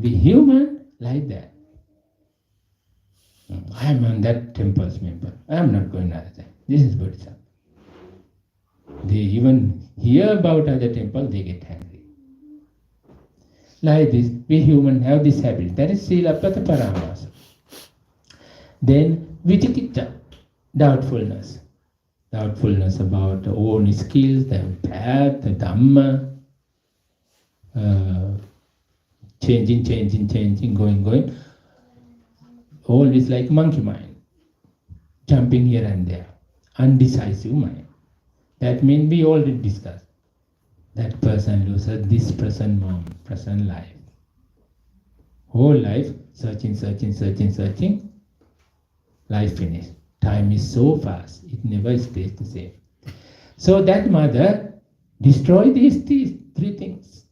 Be human like that. I am on that temple's member. I am not going other than. This is Buddhism. They even hear about other temple, they get angry. Like this, we human have this habit. That is Silabbata Paramas. Then Vichikitta, doubtfulness. Doubtfulness about the own skills, the path, the Dhamma, changing, going. Always like monkey mind, jumping here and there, undecisive mind. That means we already discussed. That person loses this present moment, present life. Whole life, searching. Life finished. Time is so fast, it never stays the same. So that mother destroyed these three things.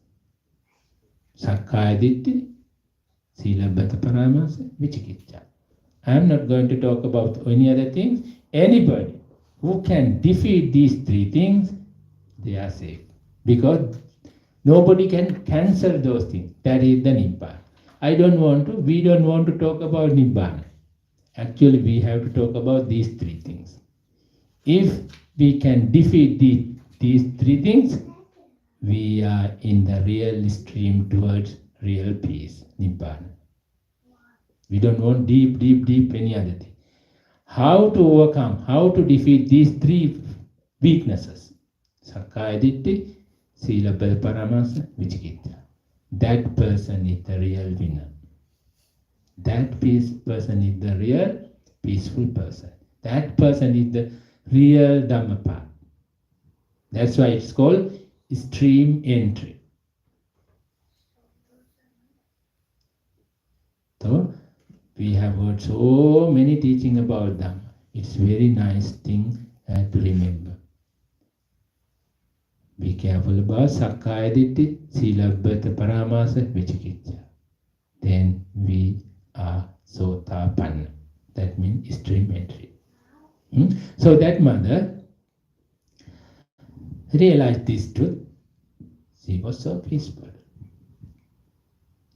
Sakkaya Ditthi, Silabbata Paramas, Vichikitta. I am not going to talk about any other things. Anybody who can defeat these three things, they are safe. Because nobody can cancel those things. That is the Nibbana. We don't want to talk about Nibbana. Actually, we have to talk about these three things. If we can defeat these three things, we are in the real stream towards real peace, Nibbana. We don't want deep any other thing. How to overcome, how to defeat these three weaknesses? Sakkaya Ditthi, Silabbata Paramas, Vichikitta. That person is the real winner. That person is the real peaceful person. That person is the real Dhamma path. That's why it's called stream entry. So, we have heard so many teaching about Dhamma. It's very nice thing to remember. Be careful about Sakkaya Ditthi, Silabbata Paramasa, Vichikitta. Then we are Sotapanna. That means stream entry. So that mother realized this truth. She was so peaceful.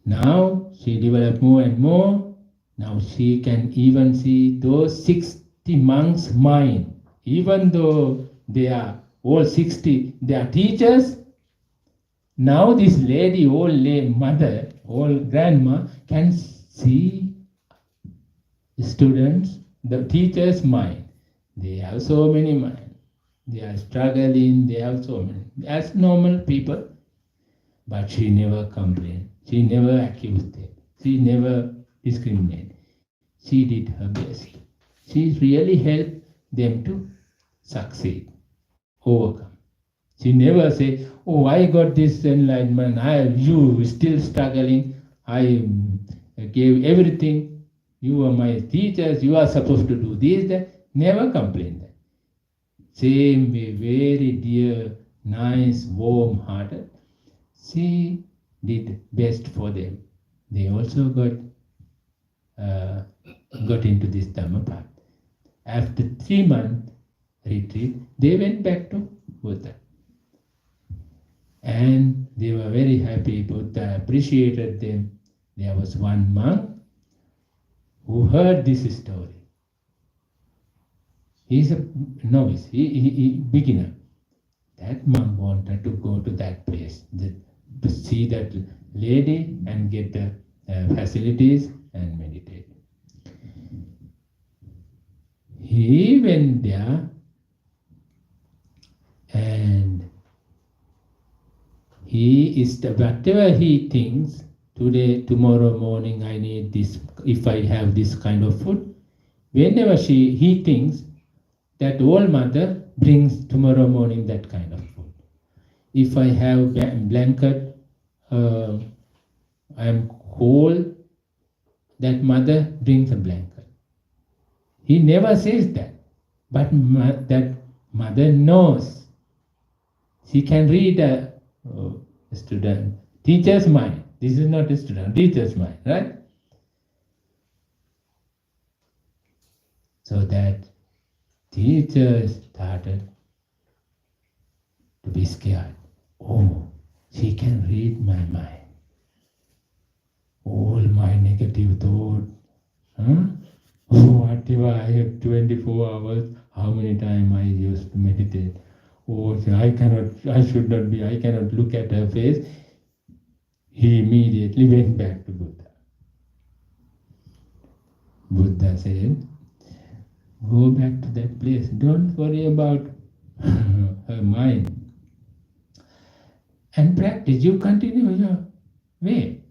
Now she developed more and more. Now she can even see those 60 monks' mind. Even though they are all 60, they are teachers. Now this lady, old mother, old grandma, can see the students, the teachers' mind. They have so many minds. They are struggling, they have so many. As normal people, but she never complained. She never accused them. She never discriminated. she did her best. She really helped them to succeed, overcome. She never say, "Oh, I got this enlightenment. You still struggling. I gave everything. You are my teachers. You are supposed to do this." That never complain that. Same way, very dear, nice, warm-hearted. She did best for them. They also uh, got into this Dhamma path. After 3 month retreat, they went back to Buddha. And they were very happy. Buddha appreciated them. There was one monk who heard this story. He's a novice, he beginner. That monk wanted to go to that place, to see that lady and get the facilities and meditate. He went there and he is whatever he thinks, today, tomorrow morning I need this, if I have this kind of food, whenever he thinks that old mother brings tomorrow morning that kind of food. If I have blanket, I am cold, that mother brings a blanket. He never says that, but that mother knows. She can read a student, teacher's mind. This is not a student, teacher's mind, right? So that teacher started to be scared. Oh, she can read my mind. All my negative thought. Oh, whatever I have 24 hours, how many times I used to meditate. Oh, I should not be, I cannot look at her face. He immediately went back to Buddha. Buddha said, go back to that place. Don't worry about her mind. And practice. You continue your way.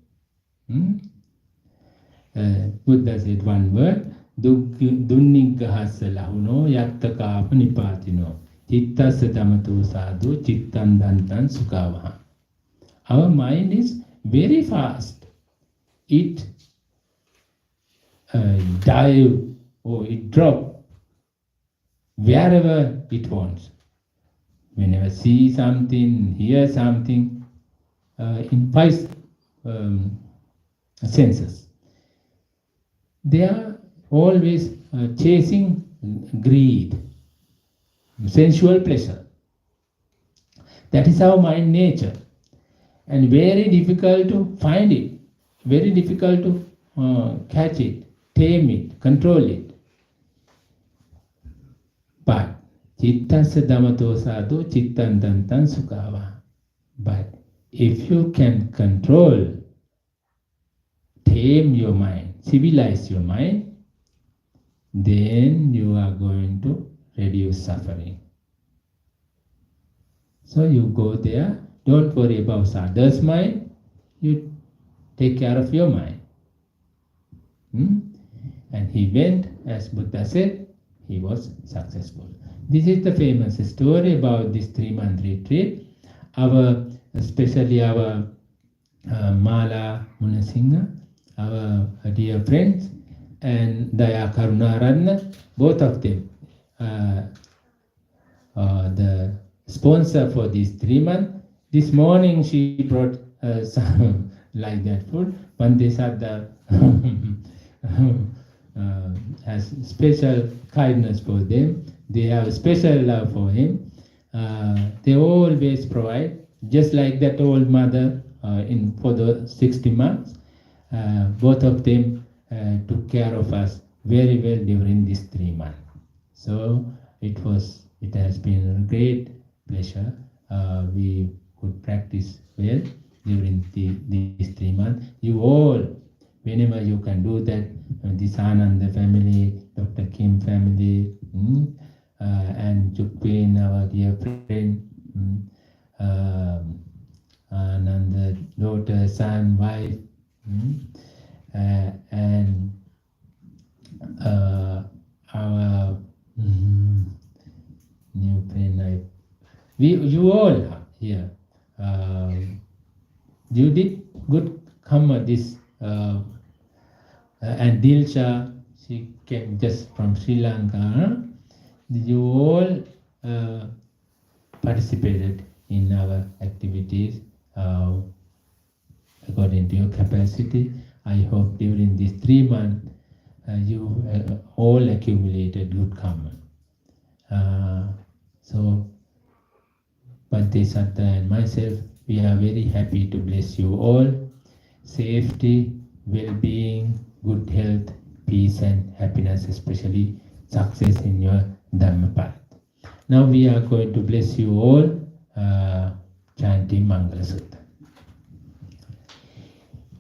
Buddha said one word, Dunnigahasa lahuno yattakapa nipatino chittasa damato sadhu chittandantan sukavaha. Our mind is very fast. It dive or it drop wherever it wants. Whenever see something, hear something, in 5 senses, they are always chasing greed, sensual pleasure. That is our mind nature, and very difficult to find it, very difficult to catch it, tame it, control it. But chittasa damato sadhu chittandantan sukava. But if you can control, tame your mind, civilize your mind, then you are going to reduce suffering. So you go there, don't worry about others' mind, you take care of your mind. And he went, as Buddha said, he was successful. This is the famous story about this 3-month retreat. Especially our Mala Munasingha, our dear friends, and Daya Karunaratna, both of them, the sponsor for this 3 months. This morning she brought some like that food. Bhante Sadda has special kindness for them. They have special love for him. They always provide, just like that old mother for the 60 months. Both of them took care of us very well during this 3 months. So it has been a great pleasure. We could practice well during these 3 months. You all, whenever you can do that, this Ananda family, Dr. Kim family, and Chukpin, our dear friend, Ananda daughter, son, wife, and our new friend. You all are here. You did good come this and Dilsha, she came just from Sri Lanka. Huh? You all participated in our activities according to your capacity. I hope during these 3 months you all accumulated good karma. So Bhante Santa and myself, we are very happy to bless you all. Safety, well-being, good health, peace and happiness, especially success in your Dhamma path. Now we are going to bless you all chanting Mangala Sutta.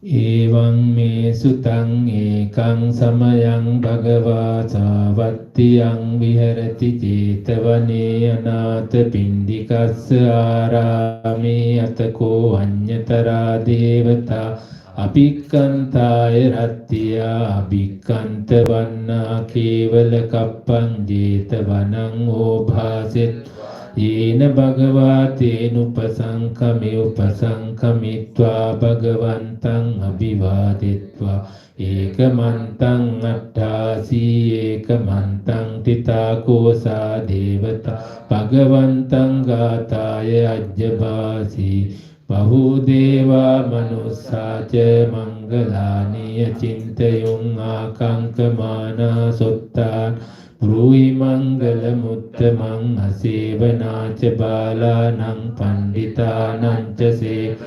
Evaṁ me sutaṁ ekang samayang bhagava savattiyaṁ viharati jetavane anatha pindikassa arame atako anyatara devata abhikkantaya rattiya abhikkanta vanna kevala kappang jetavanaṁ obhaset Yena bhagavate nupasankame upasankamitva bhagavantang abhivaditva ekamantang atthasi ekamantang titakosa devata bhagavantang gataya ajjabasi bahudeva manusaca mangalani acintayung akankamana sottan Brui mangalam uttamang asevana ca balanang panditanang ca se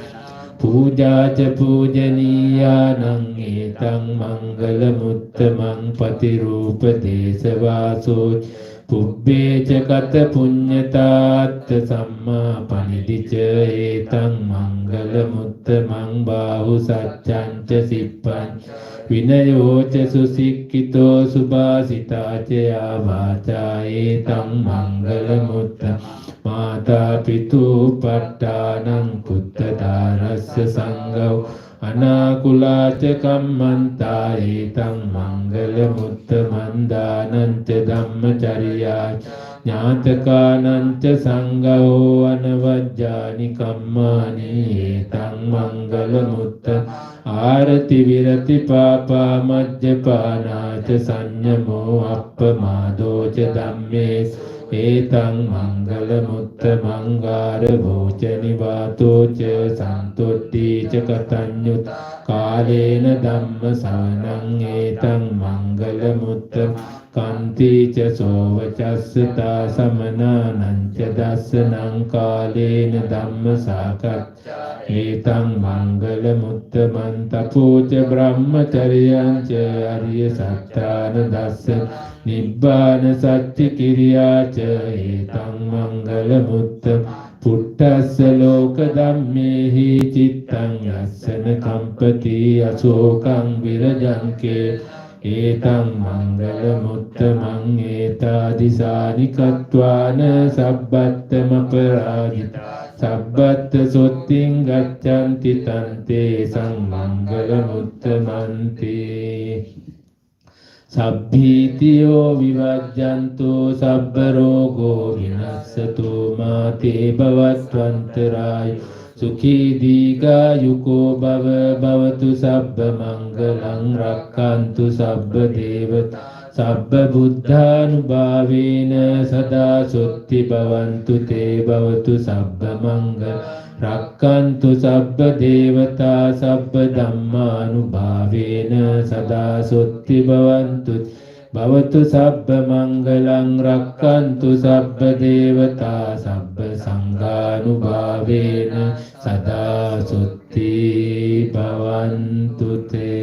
puja ca pujaniyanang etang mangalam uttamang patirupa desavaso pubbe ca kata punyatatta samma panidica etang mangalam uttamang bahu saccang ca sippan Vinayo ca susikkito subhasita ca yavaca etang mangalamutta mata pitu pattanang puttadarasya sanggau anakula ca kammanta etang mangalamutta mandanan ca dhammacariya ඥාතකානං ච සංඝෝ අනවජ්ජානි කම්මානි ඒතං මංගල මුත්ත ආරති විරති පාපා මජ්ජපානා ච සංයමෝ අප්පමාදෝ ච ධම්මේ ඒතං මංගල මුත්ත මංගාර භෝච නිවාතෝ ච සන්තුට්ටි ච කතඤ්ඤුත් කාලේන ධම්ම සවනං ඒතං මංගල මුත්ත Kanti ca sovacasata samananan ca dasanang kalena dhamma sakat etang mangala muttaman tapo ca brahmacharyan ca arya sattana dasan nibbana satti kiriya ca etang mangala muttam puttassa loka dhammehi cittang yassana kampati asokang virajanke Etang mangala muttamang etadisani kattvana sabbattama parajita sabbatta sotting gaccanti tante sang mangala muttamanti Sabbhitiyo vivajjanto sabbarogo vinassato mate bhavattvantarayo Sukhi diga yuko bhava bhavatu sabba mangalang rakkantu sabba devata sabba buddhanubhavena sada sutti bhavantu te bhavatu sabba mangal rakkantu sabba devata sabba dhammanubhavena sada sutti bhavantu Bhavatu sabba mangalang rakkantu sabba devata sabba sanghanubhavena sada sutti bhavantu te.